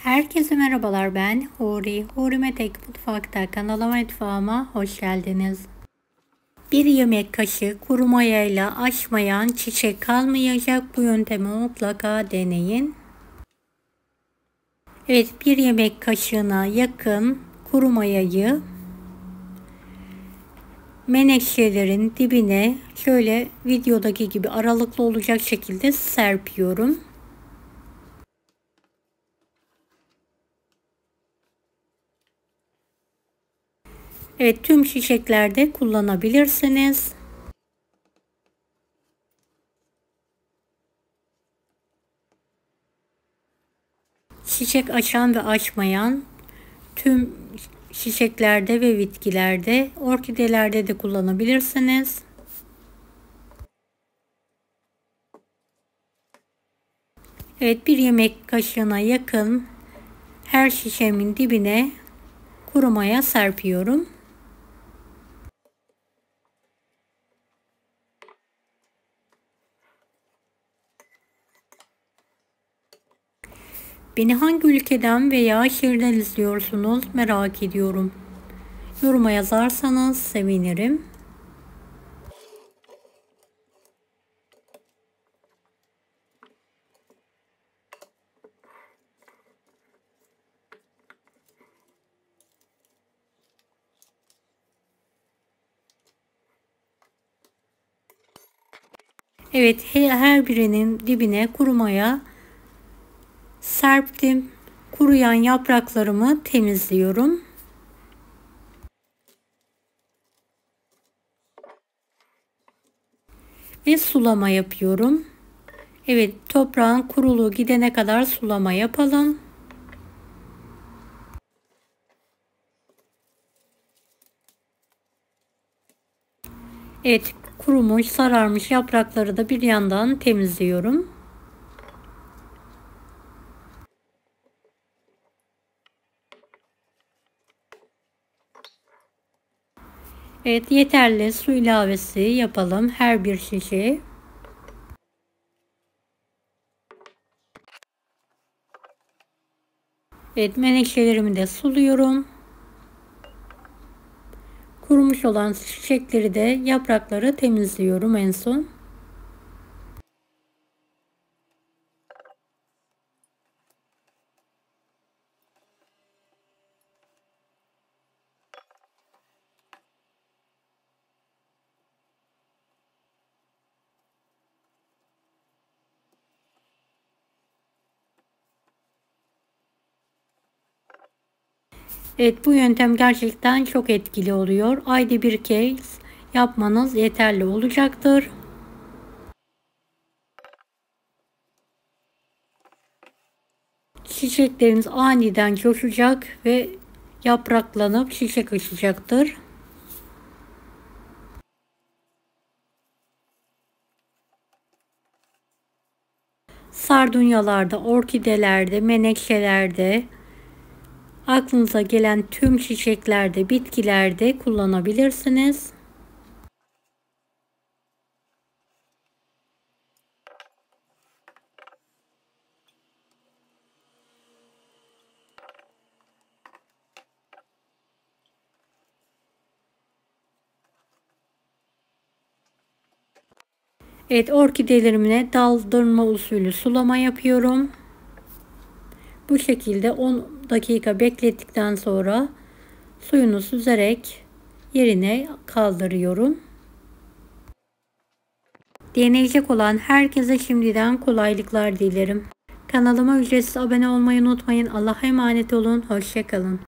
Herkese merhabalar, ben Huri. Huri Metek Mutfak'ta kanalıma mutfağıma hoş geldiniz. Bir yemek kaşığı kuru mayayla açmayan çiçek kalmayacak. Bu yöntemi mutlaka deneyin. Evet, bir yemek kaşığına yakın kuru mayayı menekşelerin dibine şöyle videodaki gibi aralıklı olacak şekilde serpiyorum. Evet, tüm çiçeklerde kullanabilirsiniz. Çiçek açan ve açmayan tüm çiçeklerde ve bitkilerde, orkidelerde de kullanabilirsiniz. Evet, bir yemek kaşığına yakın her şişemin dibine kuru maya serpiyorum. Beni hangi ülkeden veya şehirden izliyorsunuz merak ediyorum. Yoruma yazarsanız sevinirim. Evet, her birinin dibine kuru maya serptim. Kuruyan yapraklarımı temizliyorum. Ve sulama yapıyorum. Evet, toprağın kuruluğu gidene kadar sulama yapalım. Evet, kurumuş, sararmış yaprakları da bir yandan temizliyorum. Evet, yeterli su ilavesi yapalım her bir şişe. Evet, menekşelerimi de suluyorum. Kurumuş olan çiçekleri de yaprakları temizliyorum en son. Evet, bu yöntem gerçekten çok etkili oluyor. Ayda bir kez yapmanız yeterli olacaktır. Çiçekleriniz aniden coşacak ve yapraklanıp çiçek açacaktır. Sardunyalarda, orkidelerde, menekşelerde, aklınıza gelen tüm çiçeklerde, bitkilerde kullanabilirsiniz. Evet, orkidelerime daldırma usulü sulama yapıyorum. Bu şekilde 10 dakika beklettikten sonra suyunu süzerek yerine kaldırıyorum. Deneyecek olan herkese şimdiden kolaylıklar dilerim. Kanalıma ücretsiz abone olmayı unutmayın. Allah'a emanet olun. Hoşça kalın.